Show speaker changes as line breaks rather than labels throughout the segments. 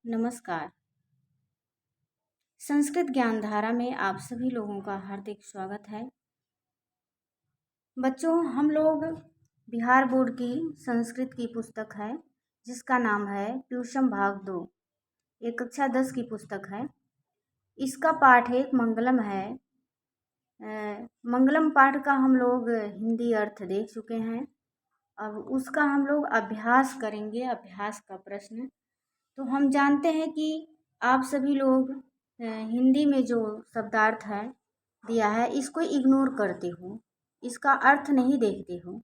नमस्कार। संस्कृत ज्ञानधारा में आप सभी लोगों का हार्दिक स्वागत है। बच्चों, हम लोग बिहार बोर्ड की संस्कृत की पुस्तक है जिसका नाम है ट्यूशन भाग 2। ये कक्षा 10 की पुस्तक है। इसका पाठ एक मंगलम है। मंगलम पाठ का हम लोग हिंदी अर्थ देख चुके हैं। अब उसका हम लोग अभ्यास करेंगे, अभ्यास का प्रश्न। तो हम जानते हैं कि आप सभी लोग हिंदी में जो शब्दार्थ है दिया है इसको इग्नोर करते हो, इसका अर्थ नहीं देखते हो,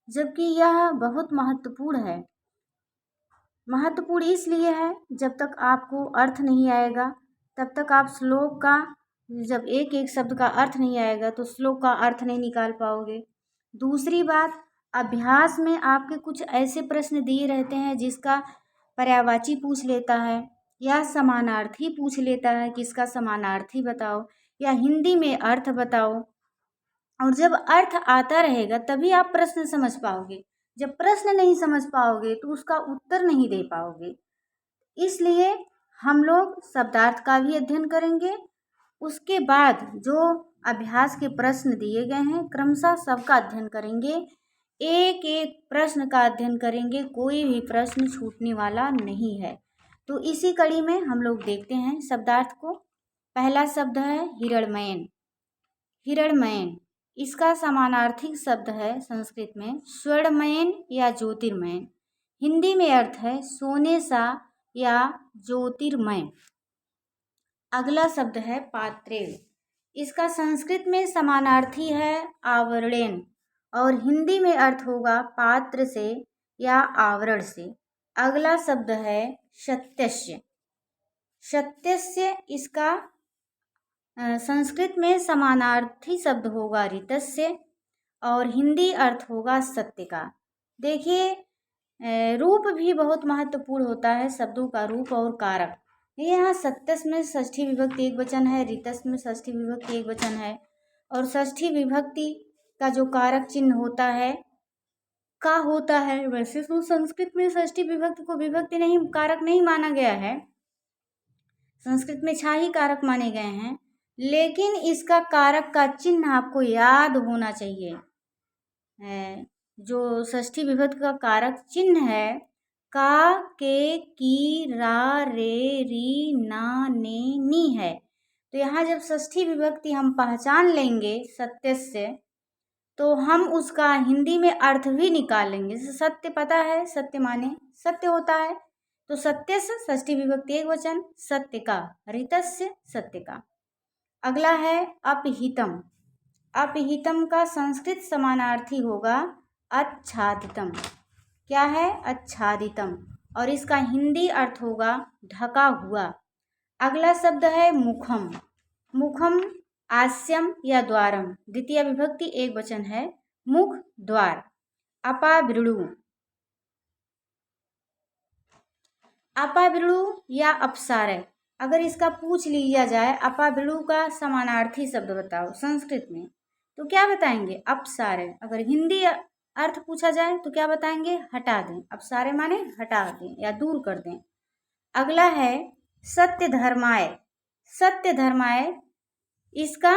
जबकि यह बहुत महत्वपूर्ण है। महत्वपूर्ण इसलिए है, जब तक आपको अर्थ नहीं आएगा तब तक आप श्लोक का, जब एक एक शब्द का अर्थ नहीं आएगा तो श्लोक का अर्थ नहीं निकाल पाओगे। दूसरी बात, अभ्यास में आपके कुछ ऐसे प्रश्न दिए रहते हैं जिसका पर्यायवाची पूछ लेता है या समानार्थी पूछ लेता है कि इसका समानार्थी बताओ या हिंदी में अर्थ बताओ। और जब अर्थ आता रहेगा तभी आप प्रश्न समझ पाओगे। जब प्रश्न नहीं समझ पाओगे तो उसका उत्तर नहीं दे पाओगे। इसलिए हम लोग शब्दार्थ का भी अध्ययन करेंगे। उसके बाद जो अभ्यास के प्रश्न दिए गए हैं क्रमशः सबका अध्ययन करेंगे। एक एक प्रश्न का अध्ययन करेंगे, कोई भी प्रश्न छूटने वाला नहीं है। तो इसी कड़ी में हम लोग देखते हैं शब्दार्थ को। पहला शब्द है हिरण्मयन। हिरण्मयन, इसका समानार्थी शब्द है संस्कृत में स्वर्णमयन या ज्योतिर्मयन। हिंदी में अर्थ है सोने सा या ज्योतिर्मय। अगला शब्द है पात्रेण। इसका संस्कृत में समानार्थी है आवरणेन और हिंदी में अर्थ होगा पात्र से या आवरण से। अगला शब्द है सत्यस्य। सत्यस्य, इसका संस्कृत में समानार्थी शब्द होगा ऋतस्य और हिंदी अर्थ होगा सत्य का। देखिए, रूप भी बहुत महत्वपूर्ण होता है, शब्दों का रूप और कारक। यहाँ सत्यस में षष्ठी विभक्ति एक वचन है, ऋतस में षष्ठी विभक्ति एक वचन है और षष्ठी विभक्ति का जो कारक चिन्ह होता है का होता है। वैसे तो संस्कृत में षष्ठी विभक्ति को विभक्ति नहीं, कारक नहीं माना गया है। संस्कृत में छह ही कारक माने गए हैं, लेकिन इसका कारक का चिन्ह आपको याद होना चाहिए। जो षष्ठी विभक्ति का कारक चिन्ह है का, के, की, रा, रे, री, ना, ने, नी है। तो यहाँ जब षष्ठी विभक्ति हम पहचान लेंगे सत्य से तो हम उसका हिंदी में अर्थ भी निकाल लेंगे। जैसे सत्य पता है, सत्य माने सत्य होता है, तो सत्य से षष्ठी विभक्ति एक वचन, सत्य का, ऋतस्य सत्य का। अगला है अपहितम। अपहितम का संस्कृत समानार्थी होगा आच्छादितम। क्या है? आच्छादितम। और इसका हिंदी अर्थ होगा ढका हुआ। अगला शब्द है मुखम। मुखम आस्यम या द्वारम, द्वितीय विभक्ति एक वचन है, मुख द्वार। अपावृणु। अपावृणु या अपसारय, अगर इसका पूछ लिया जाए अपावृणु का समानार्थी शब्द बताओ संस्कृत में, तो क्या बताएंगे? अपसारय। अगर हिंदी अर्थ पूछा जाए तो क्या बताएंगे? हटा दें। अपसारय माने हटा दें या दूर कर दें। अगला है सत्य धर्माय। सत्य धर्माय, इसका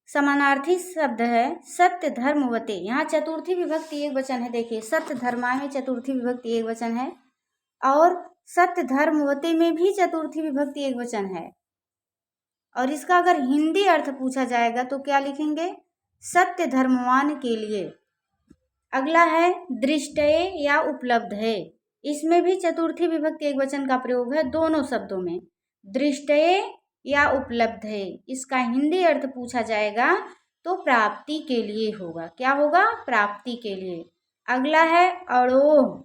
समानार्थी शब्द है सत्य धर्मवते। यहाँ चतुर्थी विभक्ति एक वचन है। देखिए, सत्य धर्माय में चतुर्थी विभक्ति एक वचन है और सत्य धर्मवते में भी चतुर्थी विभक्ति एक वचन है। और इसका अगर हिंदी अर्थ पूछा जाएगा तो क्या लिखेंगे? सत्य धर्मवान के लिए। अगला है दृष्टये या उपलब्ध है। इसमें भी चतुर्थी विभक्ति एक वचन का प्रयोग है दोनों शब्दों में, दृष्टये या उपलब्ध है। इसका हिंदी अर्थ पूछा जाएगा तो प्राप्ति के लिए होगा। क्या होगा? प्राप्ति के लिए। अगला है अड़ोह।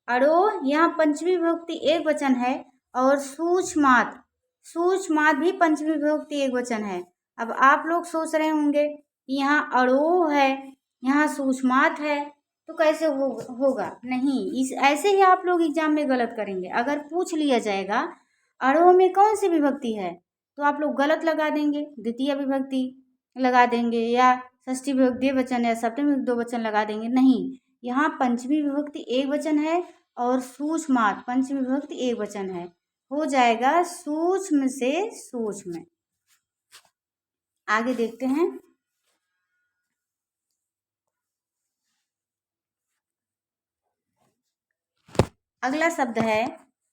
अड़ोह, यहाँ पंचमी विभक्ति एक वचन है और सूक्ष्मात। सूक्ष्मात भी पंचमी विभक्ति एक वचन है। अब आप लोग सोच रहे होंगे कि यहाँ अड़ोह है, यहाँ सूक्ष्मात है, तो कैसे होगा? नहीं, इस ऐसे ही आप लोग एग्जाम में गलत करेंगे। अगर पूछ लिया जाएगा अड़ोह में कौन सी विभक्ति है तो आप लोग गलत लगा देंगे, द्वितीय विभक्ति लगा देंगे या षष्ठी विभक्ति वचन या सप्तमी विभक्ति दो वचन लगा देंगे। नहीं, यहाँ पंचमी विभक्ति एक वचन है और सूक्ष्मात पंचमी विभक्ति एक वचन है। हो जाएगा सूक्ष्म से सूक्ष्म। आगे देखते हैं। अगला शब्द है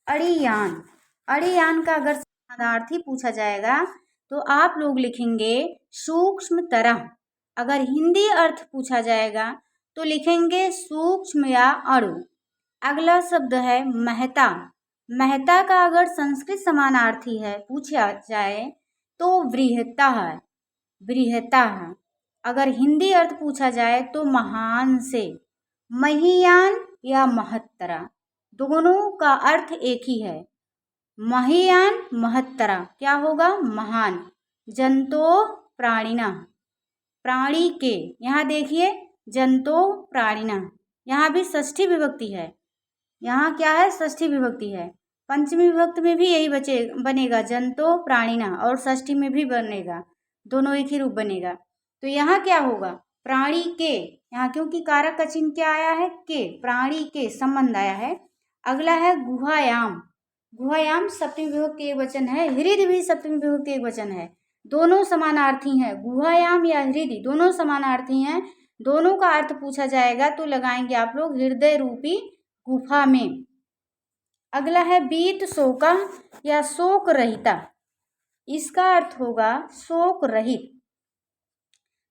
अड़ियान। अड़ियान का अगर समानार्थी पूछा जाएगा तो आप लोग लिखेंगे सूक्ष्म तरह। अगर हिंदी अर्थ पूछा जाएगा तो लिखेंगे सूक्ष्म या अणु। अगला शब्द है महता। महता का अगर संस्कृत समानार्थी है पूछा जाए तो वृहता है, वृहता है। अगर हिंदी अर्थ पूछा जाए तो महान से। महियान या महत्तरा, दोनों का अर्थ एक ही है। महियान महत्तरा क्या होगा? महान। जंतो प्राणिना, प्राणी के, यहाँ देखिए जंतो प्राणिना, यहाँ भी षष्ठी विभक्ति है। यहाँ क्या है? षष्ठी विभक्ति है। पंचमी विभक्ति में भी यही बनेगा जंतो प्राणिना, और षष्ठी में भी बनेगा, दोनों एक ही रूप बनेगा। तो यहाँ क्या होगा? प्राणी के, यहाँ क्योंकि कारक का चिन्ह क्या आया है? के, प्राणी के संबंध आया है। अगला है गुहायाम। गुहायाम सप्तमी विभक्ति एक वचन है, हृदय भी सप्तमी विभक्ति एक वचन है, दोनों समानार्थी हैं। गुहायाम या हृदय दोनों समानार्थी हैं। दोनों का अर्थ पूछा जाएगा तो लगाएंगे आप लोग हृदय रूपी गुफा में। अगला है बीत शोका या शोक रहिता। इसका अर्थ होगा शोक रहित।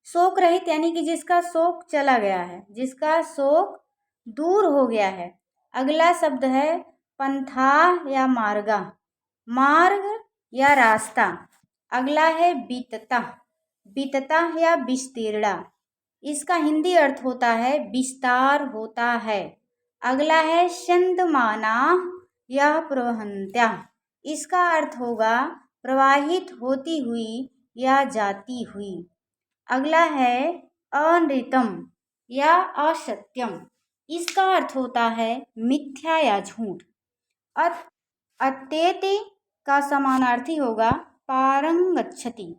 शोक रहित यानी कि जिसका शोक चला गया है, जिसका शोक दूर हो गया है। अगला शब्द है पंथा या मार्गा, मार्ग या रास्ता। अगला है बीतता। बीतता या विस्तीर्णा, इसका हिंदी अर्थ होता है विस्तार होता है। अगला है शंदमाना या प्रवहंत्या, इसका अर्थ होगा प्रवाहित होती हुई या जाती हुई। अगला है अनृतम या असत्यम, इसका अर्थ होता है मिथ्या या झूठ। अत्येति का समानार्थी होगा पारंगच्छति।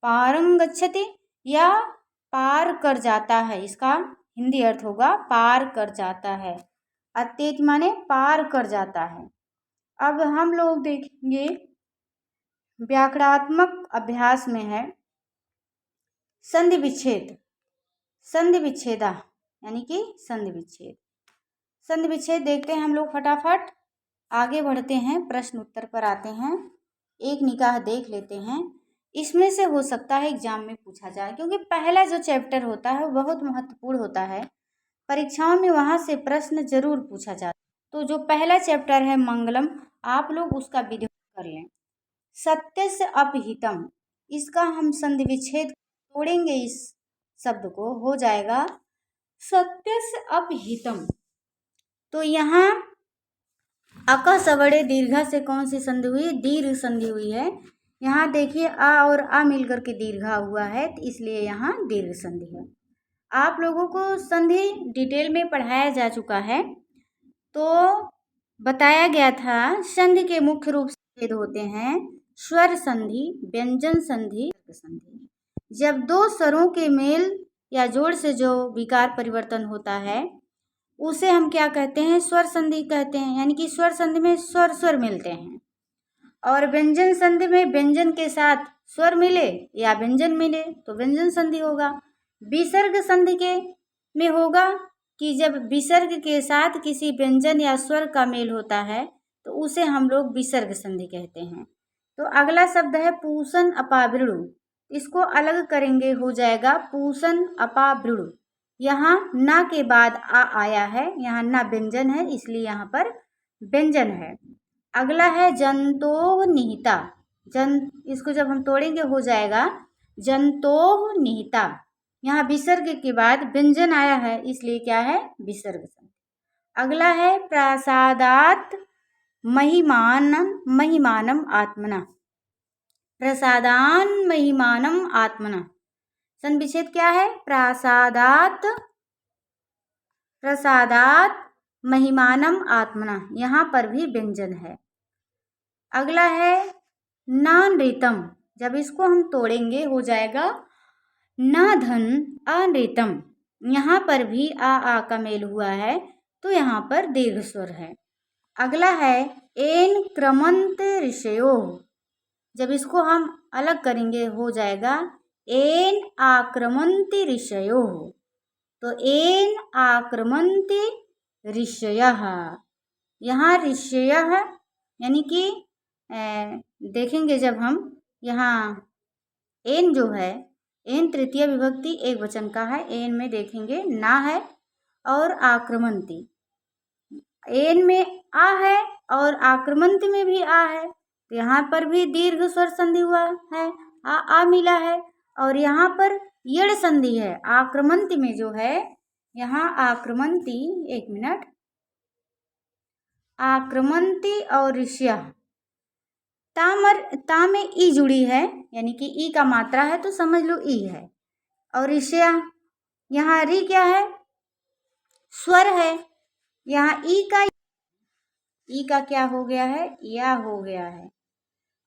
पारंगच्छति या पार कर जाता है, इसका हिंदी अर्थ होगा पार कर जाता है। अत्येति माने पार कर जाता है। अब हम लोग देखेंगे व्याकरणात्मक अभ्यास में है संधि विच्छेद। संधि विच्छेदा यानी कि संधि विच्छेद। संधि विच्छेद देखते हैं हम लोग फटाफट। आगे बढ़ते हैं, प्रश्न उत्तर पर आते हैं। एक निगाह देख लेते हैं। इसमें से हो सकता है एग्जाम में पूछा जाए, क्योंकि पहला जो चैप्टर होता है वो बहुत महत्वपूर्ण होता है। परीक्षाओं में वहाँ से प्रश्न जरूर पूछा जाता है। तो जो पहला चैप्टर है मंगलम, आप लोग उसका वीडियो कर लें। सत्य से अपहितम, इसका हम संधि विच्छेद तोड़ेंगे, इस शब्द को हो जाएगा सत्य से अपहितम। तो यहाँ अका सवड़े दीर्घा से कौन सी संधि हुई? दीर्घ संधि हुई है। यहाँ देखिए आ और आ मिलकर के दीर्घा हुआ है, तो इसलिए यहाँ दीर्घ संधि है। आप लोगों को संधि डिटेल में पढ़ाया जा चुका है। तो बताया गया था संधि के मुख्य रूप से भेद होते हैं स्वर संधि, व्यंजन संधि, संधि। जब दो स्वरों के मेल या जोड़ से जो विकार परिवर्तन होता है उसे हम क्या कहते हैं? स्वर संधि कहते हैं। यानी कि स्वर संधि में स्वर स्वर मिलते हैं, और व्यंजन संधि में व्यंजन के साथ स्वर मिले या व्यंजन मिले तो व्यंजन संधि होगा। विसर्ग संधि के में होगा कि जब विसर्ग के साथ किसी व्यंजन या स्वर का मेल होता है तो उसे हम लोग विसर्ग संधि कहते हैं। तो अगला शब्द है पूषण अपावृणु, इसको अलग करेंगे, हो जाएगा पूषण अपावृणु। यहाँ ना के बाद आ आया है, यहाँ ना व्यंजन है, इसलिए यहाँ पर व्यंजन है। अगला है जंतोह निहिता। इसको जब हम तोड़ेंगे हो जाएगा जंतोह निहिता। यहाँ विसर्ग के बाद व्यंजन आया है, इसलिए क्या है? विसर्ग। अगला है प्रसादात महिमानम आत्मना। प्रसादान महिमानम आत्मना, संधि विच्छेद क्या है? प्रसादात महिमानम आत्मना, यहाँ पर भी व्यंजन है। अगला है नानृतम, जब इसको हम तोड़ेंगे हो जाएगा ना धन अनृतम। यहाँ पर भी आ का मेल हुआ है तो यहाँ पर दीर्घ स्वर है। अगला है एन क्रमंत ऋषयो। जब इसको हम अलग करेंगे हो जाएगा एन आक्रमन्ति ऋषयो। तो एन आक्रमन्ति ऋषयः। यहाँ ऋषयः यानी कि देखेंगे जब हम यहाँ एन जो है, एन तृतीय विभक्ति एक वचन का है। एन में देखेंगे ना है और आक्रमन्ति। एन में आ है और आक्रमन्ति में भी आ है, तो यहाँ पर भी दीर्घ स्वर संधि हुआ है, आ मिला है। और यहाँ पर यड़ संधि है आक्रमन्ति में जो है, यहाँ आक्रमन्ति, एक मिनट, आक्रमन्ति और ऋषय ता में ई जुड़ी है, यानी कि ई का मात्रा है तो समझ लो ई है। और ऋषय यहाँ री क्या है, स्वर है। यहाँ ई का क्या हो गया है, या हो गया है।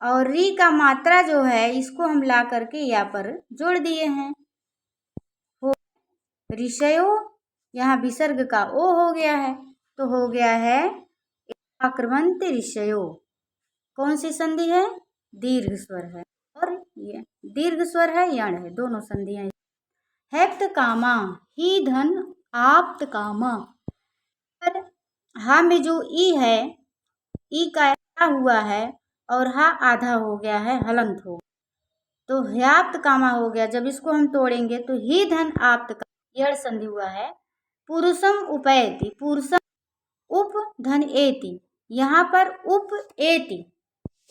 और री का मात्रा जो है इसको हम ला करके या पर जोड़ दिए हैं। हो ऋषयो, यहाँ विसर्ग का ओ हो गया है, तो हो गया है आक्रमन्त ऋषयो। कौन सी संधि है, दीर्घ स्वर है, और ये दीर्घ स्वर है, यण है, दोनों संधियां। हैप्त कामा, ही धन आप्त कामा। हा में जो ई है, ई का हुआ है और हा आधा हो गया है, हलंत हो, तो ह्याप्त कामा हो गया। जब इसको हम तोड़ेंगे तो ही धन आप्त का यड़ संधि हुआ है। पुरुषम उपैति, पुरुषम उप धन एति, यहाँ पर उप एति,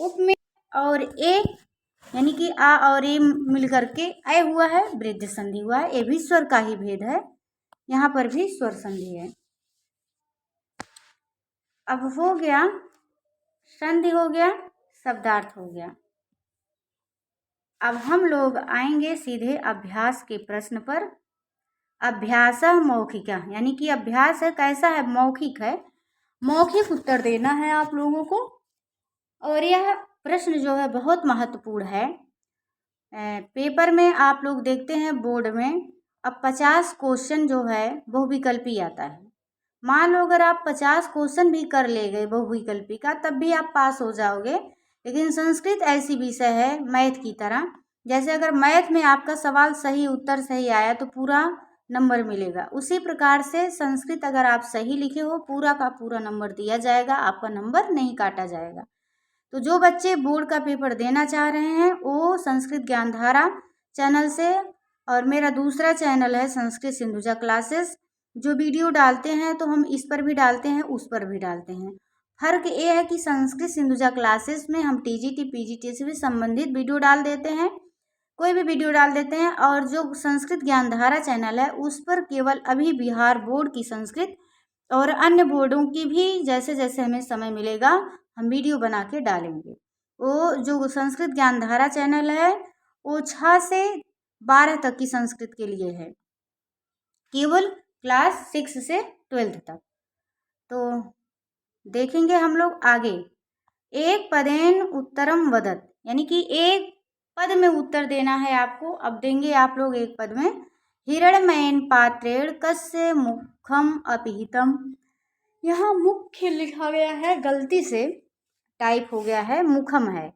उप में और ए यानी कि आ और ए मिल करके ए हुआ है, वृद्ध संधि हुआ है। ये भी स्वर का ही भेद है, यहाँ पर भी स्वर संधि है। अब हो गया संधि, हो गया शब्दार्थ, हो गया। अब हम लोग आएंगे सीधे अभ्यास के प्रश्न पर। अभ्यास मौखिक, यानी कि अभ्यास है कैसा है, मौखिक है, मौखिक उत्तर देना है आप लोगों को। और यह प्रश्न जो है बहुत महत्वपूर्ण है। पेपर में आप लोग देखते हैं बोर्ड में, अब 50 क्वेश्चन जो है बहुविकल्पी आता है। मान लो अगर आप 50 क्वेश्चन भी कर ले गए बहुविकल्पी का, तब भी आप पास हो जाओगे। लेकिन संस्कृत ऐसी विषय है मैथ की तरह, जैसे अगर मैथ में आपका सवाल सही, उत्तर सही आया तो पूरा नंबर मिलेगा, उसी प्रकार से संस्कृत अगर आप सही लिखे हो पूरा का पूरा नंबर दिया जाएगा, आपका नंबर नहीं काटा जाएगा। तो जो बच्चे बोर्ड का पेपर देना चाह रहे हैं वो संस्कृत ज्ञानधारा चैनल से, और मेरा दूसरा चैनल है संस्कृत सिंधुजा क्लासेस, जो वीडियो डालते हैं तो हम इस पर भी डालते हैं, उस पर भी डालते हैं। फर्क ये है कि संस्कृत सिंधुजा क्लासेस में हम टीजीटी पीजीटी से भी संबंधित वीडियो डाल देते हैं, कोई भी वीडियो डाल देते हैं। और जो संस्कृत ज्ञानधारा चैनल है उस पर केवल अभी बिहार बोर्ड की संस्कृत और अन्य बोर्डों की भी जैसे जैसे हमें समय मिलेगा हम वीडियो बना के डालेंगे। वो जो संस्कृत ज्ञानधारा चैनल है वो 6 से 12 तक की संस्कृत के लिए है, केवल क्लास 6 से 12 तक। तो देखेंगे हम लोग आगे। एक पदेन उत्तरम वदत, यानी कि एक पद में उत्तर देना है आपको। अब देंगे आप लोग एक पद में, हिरण्मयेन पात्रेण कस्य मुखम अपिहितम। यहाँ मुख्य लिखा गया है, गलती से टाइप हो गया है, मुखम है।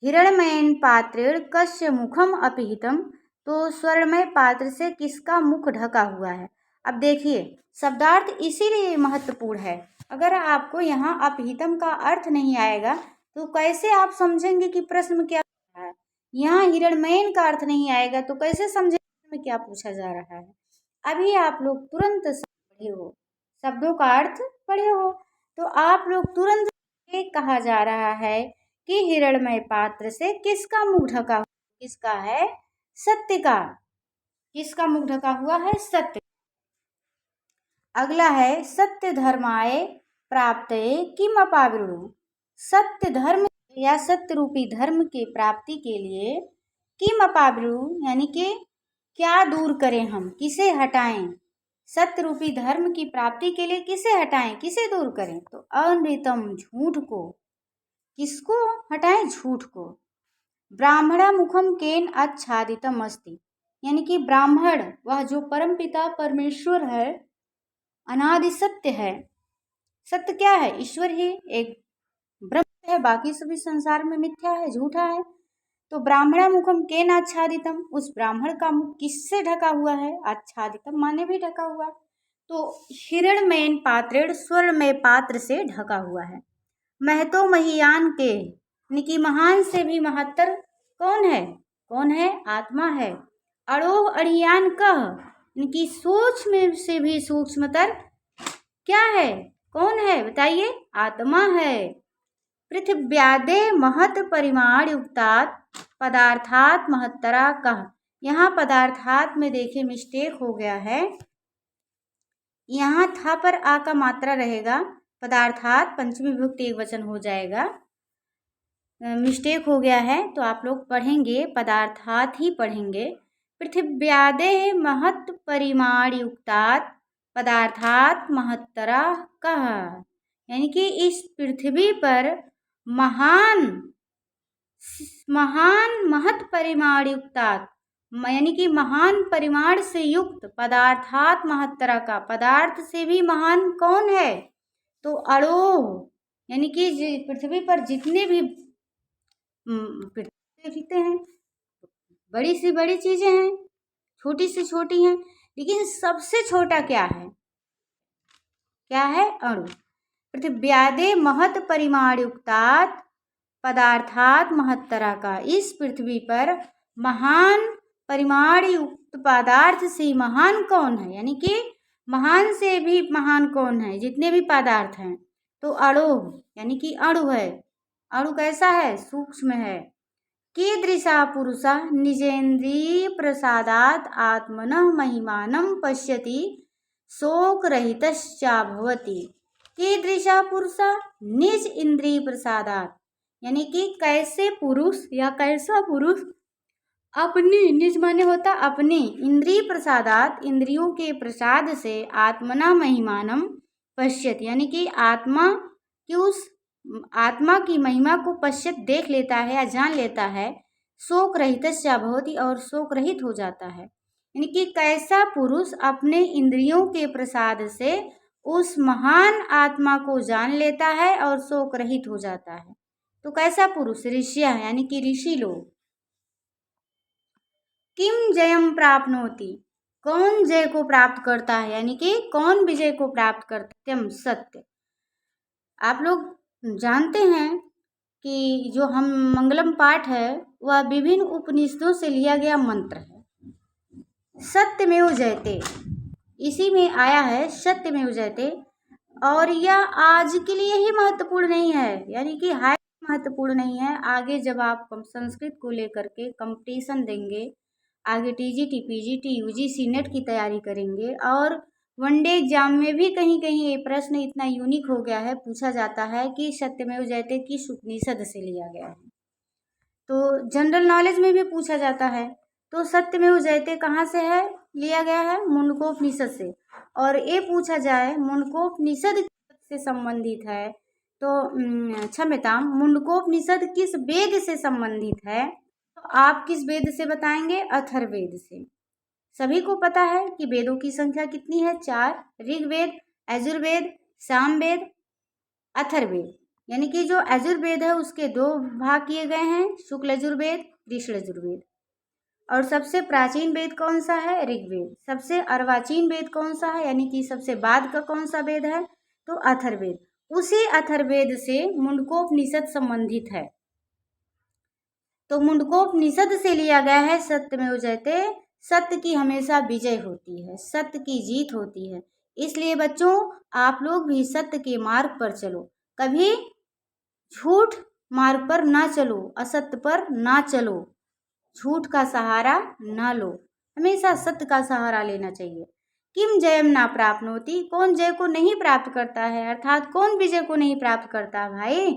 हिरण्मयेन पात्रेण कस्य मुखम अपिहितम, तो स्वर्णमय पात्र से किसका मुख ढका हुआ है। अब देखिए शब्दार्थ इसीलिए महत्वपूर्ण है। अगर आपको यहाँ अपहितम का अर्थ नहीं आएगा तो कैसे आप समझेंगे कि प्रश्न में क्या है। यहाँ हिरण्मयेन का अर्थ नहीं आएगा तो कैसे समझेंगे में क्या पूछा जा रहा है। अभी आप लोग तुरंत पढ़े हो, शब्दों का अर्थ पढ़े हो, तो आप लोग तुरंत ये कहा जा रहा है कि हिरण्मय पात्र से किसका मुख ढका हुआ, किसका है, सत्य का। किसका मुख ढका हुआ है, सत्य। अगला है सत्य धर्माय प्राप्तये किम अपावृणु। सत्य धर्म या सत्य रूपी धर्म के प्राप्ति के लिए किम अपावृणु, यानी कि क्या दूर करें हम, किसे हटाएं। सत्य रूपी धर्म की प्राप्ति के लिए किसे हटाएं, किसे दूर करें, तो अनृतम, झूठ को। किसको हटाएं, झूठ को। ब्राह्मणा मुखम केन आच्छादितम अस्ति, यानी कि ब्राह्मण वह जो परमपिता परमेश्वर है, अनादि सत्य है, सत्य क्या है? ईश्वर ही एक ब्रह्म है, बाकी सभी संसार में मिथ्या है, झूठा है। तो ब्राह्मणा मुखम केन आच्छादितम, उस ब्राह्मण का मुख किससे ढका हुआ है? आच्छादितम माने भी ढका हुआ। तो हिरणमय पात्रेण, स्वर्णमय पात्र से ढका हुआ है। महतो महियान के, यानी कि महान से भी महत्तर कौन है? कौन है? आत्मा है। अड़ोह अड़ियान कह, यानी कि सूक्ष्म से भी सूक्ष्मतर क्या है? कौन है? बताइए। आत्मा है। पृथिव्यादे महत परिमाण युक्तात् पदार्थात महत्तरा कह, यहाँ पदार्थात में देखिए मिस्टेक हो गया है, यहाँ था पर आ का मात्रा रहेगा, पदार्थात पंचमी विभक्ति एक वचन हो जाएगा, मिस्टेक हो गया है। तो आप लोग पढ़ेंगे पदार्थात ही पढ़ेंगे। पृथिव्यादे महत परिमाण युक्तात् पदार्थात महत्तरा कह, यानी कि इस पृथ्वी पर महान महत परिमाण युक्तात्, यानी कि महान परिमाण से युक्त पदार्थात महत्तरा का, पदार्थ से भी महान कौन है? तो अड़ोह, यानी कि पृथ्वी पर जितने भी देखते हैं, बड़ी सी बड़ी चीजें हैं, छोटी से छोटी हैं, लेकिन सबसे छोटा क्या है? क्या है? अणु। पृथिव्यादे महत परिमाण युक्तात् पदार्थात महत्तरा का, इस पृथ्वी पर महान परिमाण युक्त पदार्थ से महान कौन है? यानी कि महान से भी महान कौन है? जितने भी पदार्थ हैं। तो अणु, यानी कि अणु है। अणु कैसा है? सूक्ष्म है। कीदृशा पुरुषा निजेन्द्रिय प्रसादात आत्मनः महिमानं पश्यति शोक रहितश्चा भवति। कीदृशा पुरुषा निज इंद्रिय प्रसादात, यानी कि कैसे पुरुष या कैसा पुरुष अपनी, निज माने होता अपने, इंद्रिय प्रसादात इंद्रियों के प्रसाद से आत्मना महिमानम पश्यत, यानी कि आत्मा की उस आत्मा की महिमा को पश्यत देख लेता है या जान लेता है। शोक रहितश्च भवति, और शोक रहित हो जाता है। यानी कि कैसा पुरुष अपने इंद्रियों के प्रसाद से उस महान आत्मा को जान लेता है और शोक रहित हो जाता है। तो कैसा पुरुष? ऋषिया, यानी कि ऋषि लोग। किम जयम प्राप्नोति, कौन जय को प्राप्त करता है? यानी कि कौन विजय को प्राप्त करता है? सत्य। आप लोग जानते हैं कि जो हम मंगलम पाठ है वह विभिन्न उपनिषदों से लिया गया मंत्र है। सत्यमेव जयते, इसी में आया है सत्यमेव जयते, और यह आज के लिए ही महत्वपूर्ण नहीं है, यानी कि हाई महत्वपूर्ण नहीं है। आगे जब आप संस्कृत को लेकर के कंपटीशन देंगे, आगे टीजीटी, पीजीटी, यूजीसी, नेट की तैयारी करेंगे, और वनडे एग्जाम में भी कहीं कहीं ये प्रश्न इतना यूनिक हो गया है, पूछा जाता है कि सत्यमेव जयते किस उपनिषद से लिया गया है। तो जनरल नॉलेज में भी पूछा जाता है। तो सत्यमेव जयते कहाँ से है लिया गया है? मुंडकोपनिषद से। और ये पूछा जाए मुंडकोपनिषद से संबंधित है तो क्षम्यताम, मुंडकोपनिषद किस वेद से संबंधित है? तो आप किस वेद से बताएंगे? अथर्ववेद से। सभी को पता है कि वेदों की संख्या कितनी है? 4। ऋग्वेद, यजुर्वेद, सामवेद, अथर्ववेद। यानी कि जो यजुर्वेद है उसके 2 भाग किए गए हैं, शुक्ल यजुर्वेद, कृष्ण यजुर्वेद। और सबसे प्राचीन वेद कौन सा है? ऋग्वेद। सबसे अर्वाचीन वेद कौन सा है, यानी कि सबसे बाद का कौन सा वेद है? तो अथर्ववेद। उसी अथर्ववेद से मुंडकोपनिषद संबंधित है। तो मुंडकोपनिषद से लिया गया है सत्यमेव जयते। सत्य की हमेशा विजय होती है, सत्य की जीत होती है। इसलिए बच्चों आप लोग भी सत्य के मार्ग पर चलो, कभी झूठ मार्ग पर ना चलो, असत्य पर ना चलो, झूठ का सहारा ना लो, हमेशा सत्य का सहारा लेना चाहिए। किम जयम ना प्राप्नोति, कौन जय को नहीं प्राप्त करता है, अर्थात कौन विजय को नहीं प्राप्त करता भाई?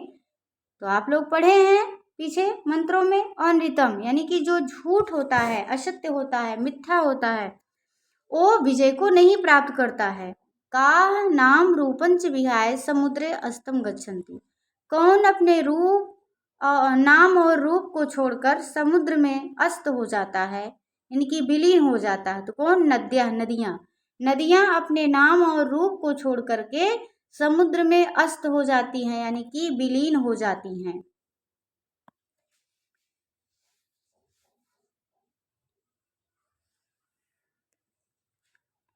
तो आप लोग पढ़े हैं पीछे मंत्रों में, अनृतम, यानी कि जो झूठ होता है, असत्य होता है, मिथ्या होता है, वो विजय को नहीं प्राप्त करता है। का नाम रूपंच विहाय समुद्रे अस्तम गच्छन्ति, कौन अपने रूप नाम और रूप को छोड़कर समुद्र में अस्त हो जाता है, यानी कि विलीन हो जाता है। तो कौन? नदियाँ, नदियाँ अपने नाम और रूप को छोड़ करके समुद्र में अस्त हो जाती हैं, यानी कि विलीन हो जाती हैं।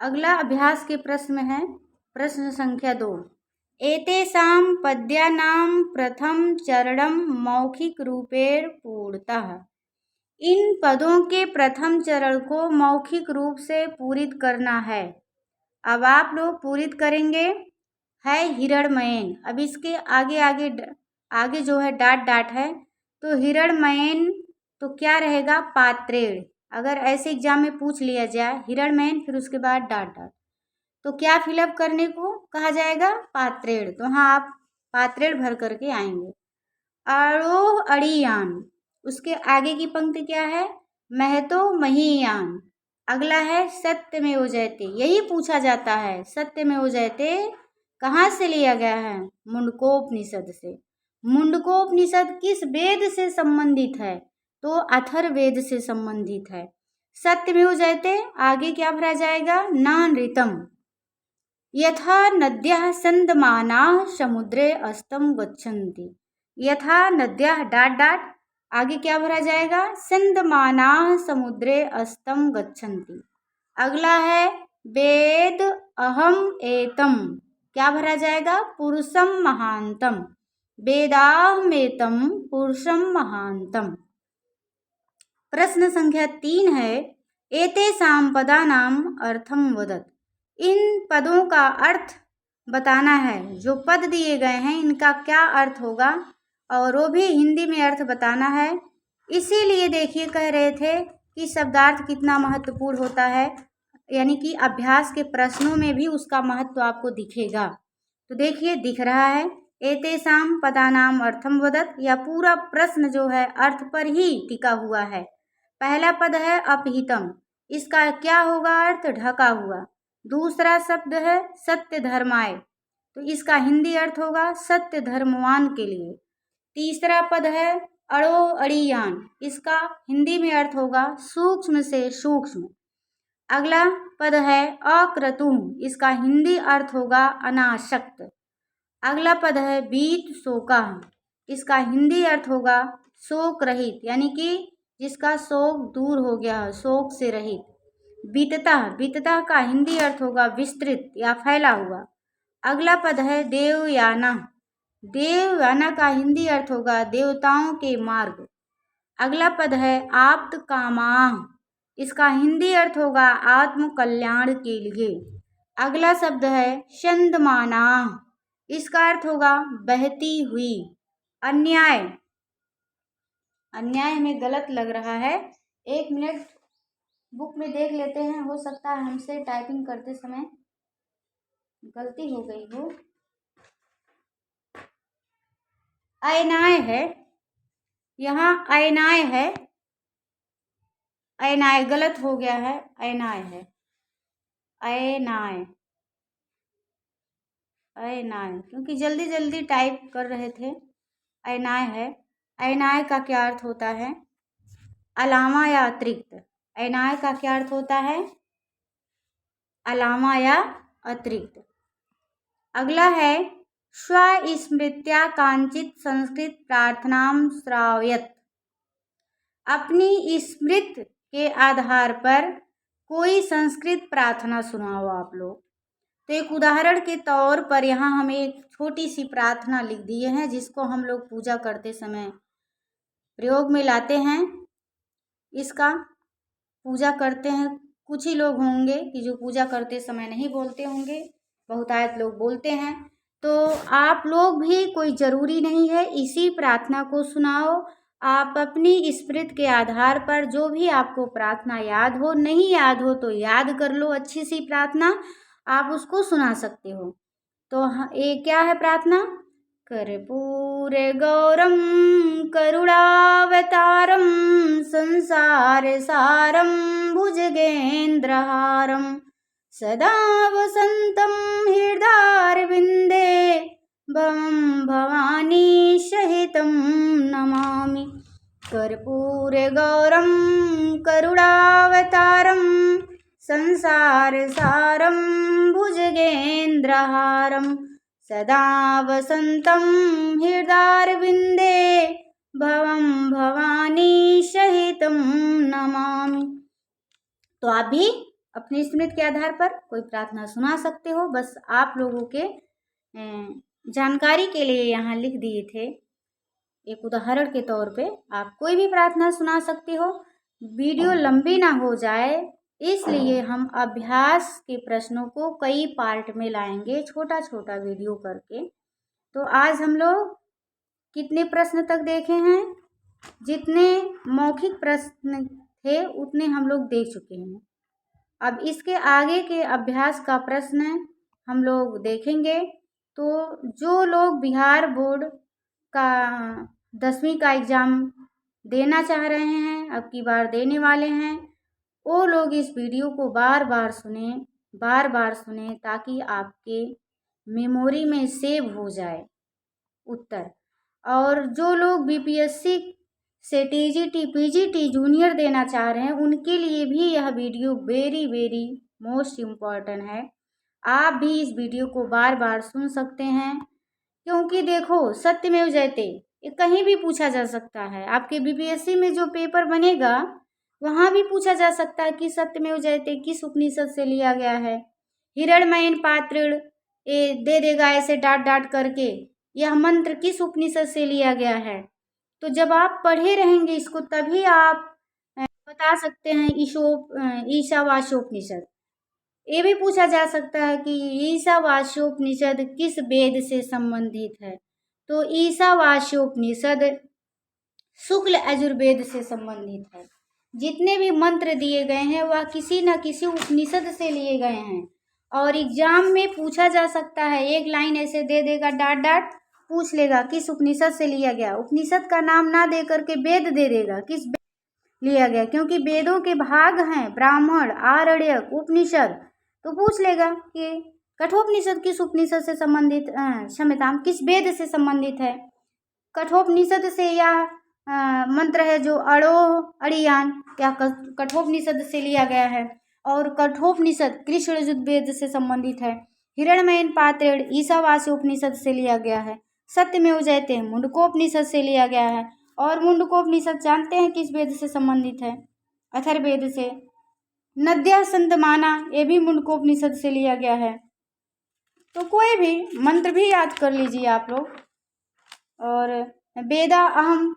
अगला अभ्यास के प्रश्न है प्रश्न संख्या 2। एतेषां पद्यानां प्रथम चरणं मौखिक रूपेण पूर्णतः। इन पदों के प्रथम चरण को मौखिक रूप से पूरित करना है। अब आप लोग पूरित करेंगे। है हिरण्मयेन। अब इसके आगे आगे आगे जो है डाट डाट है, तो हिरण्मयेन तो क्या रहेगा, पात्रेण। अगर ऐसे एग्जाम में पूछ लिया जाए हिरण्मयेन फिर उसके बाद डाट डाट, तो क्या फिलअप करने को कहा जाएगा, पात्रेण। तो हाँ, आप पात्रेण भर करके आएंगे। आरोह अड़ियान, उसके आगे की पंक्ति क्या है, महतो महीयान। अगला है सत्यमेव जयते। यही पूछा जाता है, सत्यमेव जयते कहाँ से लिया गया है, मुंडकोपनिषद से। मुंडकोपनिषद किस वेद से संबंधित है, तो अथर्ववेद से संबंधित है। सत्यमेव जयते आगे क्या भरा जाएगा, नानृतम। यथा नद्यः संदमानाः समुद्रे अस्तं गच्छन्ति। यथा नद्यः डाट डाट आगे क्या भरा जाएगा, संदमानाः समुद्रे अस्तं गच्छन्ति। अगला है वेद अहम एतम, क्या भरा जाएगा, पुरुषम महांतम। वेदाहमेतम पुरुषम महांतम। प्रश्न संख्या 3 है एतेषां पदानां अर्थम वदत। इन पदों का अर्थ बताना है। जो पद दिए गए हैं इनका क्या अर्थ होगा, और वो भी हिंदी में अर्थ बताना है। इसीलिए देखिए कह रहे थे कि शब्दार्थ कितना महत्वपूर्ण होता है, यानी कि अभ्यास के प्रश्नों में भी उसका महत्व आपको दिखेगा। तो देखिए दिख रहा है, एतेषां पदानां अर्थम वदत। या पूरा प्रश्न जो है अर्थ पर ही टिका हुआ है। पहला पद है अपहितम, इसका क्या होगा अर्थ, ढका हुआ। दूसरा शब्द है सत्य धर्माय, तो इसका हिंदी अर्थ होगा सत्य धर्मवान के लिए। तीसरा पद है अड़ो अड़ियान, इसका हिंदी में अर्थ होगा सूक्ष्म से सूक्ष्म। अगला पद है अक्रतुः, इसका हिंदी अर्थ होगा अनासक्त। अगला पद है बीत शोका, इसका हिंदी अर्थ होगा शोक रहित, यानी कि जिसका शोक दूर हो गया, शोक से रहित। बीतता, बीतता का हिंदी अर्थ होगा विस्तृत या फैला हुआ। अगला पद है देवयाना, देवयाना का हिंदी अर्थ होगा देवताओं के मार्ग। अगला पद है आप्त कामाः, इसका हिंदी अर्थ होगा आत्म कल्याण के लिए। अगला शब्द है चंदमानाः, इसका अर्थ होगा बहती हुई। अन्याय, अन्याय में गलत लग रहा है, 1 मिनट बुक में देख लेते हैं, हो सकता है हमसे टाइपिंग करते समय गलती हो गई हो। अयनाय है, यहाँ अयनाय है, अयनाय गलत हो गया है, अयनाय है, अयनाय, अयनाय, क्योंकि जल्दी जल्दी टाइप कर रहे थे। अयनाय है। अयनाय का क्या अर्थ होता है, अलावा या अतिरिक्त। अयनाय का क्या अर्थ होता है, अलावा या अतिरिक्त। अगला है स्वस्मृत्या कांचित संस्कृत प्रार्थनां श्रावयत। अपनी स्मृति के आधार पर कोई संस्कृत प्रार्थना सुनाओ आप लोग। तो एक उदाहरण के तौर पर यहाँ हम एक छोटी सी प्रार्थना लिख दिए हैं, जिसको हम लोग पूजा करते समय प्रयोग में लाते हैं। इसका पूजा करते हैं, कुछ ही लोग होंगे कि जो पूजा करते समय नहीं बोलते होंगे, बहुतायत लोग बोलते हैं। तो आप लोग भी, कोई ज़रूरी नहीं है इसी प्रार्थना को सुनाओ। आप अपनी स्मृति के आधार पर जो भी आपको प्रार्थना याद हो, नहीं याद हो तो याद कर लो अच्छी सी प्रार्थना, आप उसको सुना सकते हो। तो ये क्या है प्रार्थना, कर्पूरे गौरम करुणावतारम संसार सारम भुजगेन्द्रहारम सदा वसंतम हृदयारविंदे भवं भवानी सहितं नमामि। कर्पूरे गौरम करुणावतारम संसार सारम भुजगेन्द्रहारम सदा वसन्तं हृदयारविन्दे भवं भवानी सहितं नमामि। तो आप भी अपनी स्मृति के आधार पर कोई प्रार्थना सुना सकते हो। बस आप लोगों के जानकारी के लिए यहाँ लिख दिए थे। एक उदाहरण के तौर पे आप कोई भी प्रार्थना सुना सकते हो। वीडियो लंबी ना हो जाए इसलिए हम अभ्यास के प्रश्नों को कई पार्ट में लाएंगे, छोटा छोटा वीडियो करके। तो आज हम लोग कितने प्रश्न तक देखे हैं? जितने मौखिक प्रश्न थे उतने हम लोग देख चुके हैं। अब इसके आगे के अभ्यास का प्रश्न हम लोग देखेंगे। तो जो लोग बिहार बोर्ड का 10वीं का एग्ज़ाम देना चाह रहे हैं, अब की बार देने वाले हैं, वो लोग इस वीडियो को बार बार सुने ताकि आपके मेमोरी में सेव हो जाए उत्तर। और जो लोग बीपीएससी से टीजीटी पीजीटी जूनियर देना चाह रहे हैं उनके लिए भी यह video very very most important है। आप भी इस वीडियो को बार बार सुन सकते हैं, क्योंकि देखो सत्यमेव जयते ये कहीं भी पूछा जा सकता है। आपके बीपीएससी में जो पेपर बनेगा वहाँ भी पूछा जा सकता है कि सत्यमेव जयते किस उपनिषद से लिया गया है। हिरण्मयेन पात्रेण ये दे देगा ऐसे डांट डांट करके, यह मंत्र किस उपनिषद से लिया गया है। तो जब आप पढ़े रहेंगे इसको तभी आप बता सकते हैं। ईशावास्योपनिषद ये भी पूछा जा सकता है कि ईशावास्योपनिषद किस वेद से संबंधित है। तो ईशावास्योपनिषद शुक्ल यजुर्वेद से संबंधित है। जितने भी मंत्र दिए गए हैं वह किसी न किसी उपनिषद से लिए गए हैं और एग्जाम में पूछा जा सकता है। एक लाइन ऐसे दे देगा, डाट डाट पूछ लेगा किस उपनिषद से लिया गया। उपनिषद का नाम ना दे करके वेद दे देगा, किस वेद लिया गया, क्योंकि वेदों के भाग हैं ब्राह्मण, आरण्यक, उपनिषद। तो पूछ लेगा कि कठोपनिषद किस उपनिषद से संबंधित, क्षम्यताम, किस वेद से संबंधित है। कठोपनिषद से यह मंत्र है जो अड़ोयान क्या कठोपनिषद से लिया गया है और कठोपनिषद कृष्ण यजुर्वेद से संबंधित है। हिरण्मयेन पात्रेण ईशावास्योपनिषद से लिया गया है। सत्यमेव जयते मुंडकोपनिषद से लिया गया है और मुंडकोपनिषद जानते हैं किस वेद से संबंधित है? अथर्ववेद से। नद्या संतमाना ये भी मुंडकोपनिषद से लिया गया है। तो कोई भी मंत्र भी याद कर लीजिए आप लोग। और वेदा अहम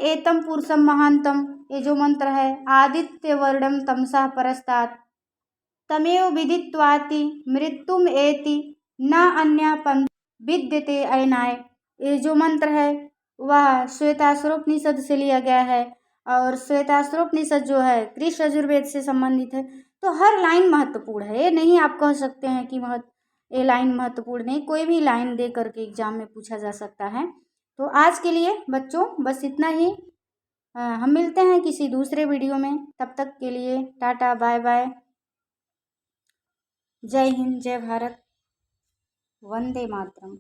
एतम पुरुषम महांतम ये जो मंत्र है, आदित्य वर्णम तमसा परस्तात् तमेव विदित्वाति मृत्युम एति न अन्य पंथ विद्यते अयनाय, ये जो मंत्र है वह श्वेताश्वरोपनिषद से लिया गया है और श्वेताश्वरोपनिषद जो है कृष्ण यजुर्वेद से संबंधित है। तो हर लाइन महत्वपूर्ण है। ये नहीं आप कह सकते हैं कि ये लाइन महत्वपूर्ण नहीं, कोई भी लाइन दे करके एग्जाम में पूछा जा सकता है। तो आज के लिए बच्चों बस इतना ही। हम मिलते हैं किसी दूसरे वीडियो में। तब तक के लिए टाटा बाय बाय। जय हिंद, जय भारत, वंदे मातरम।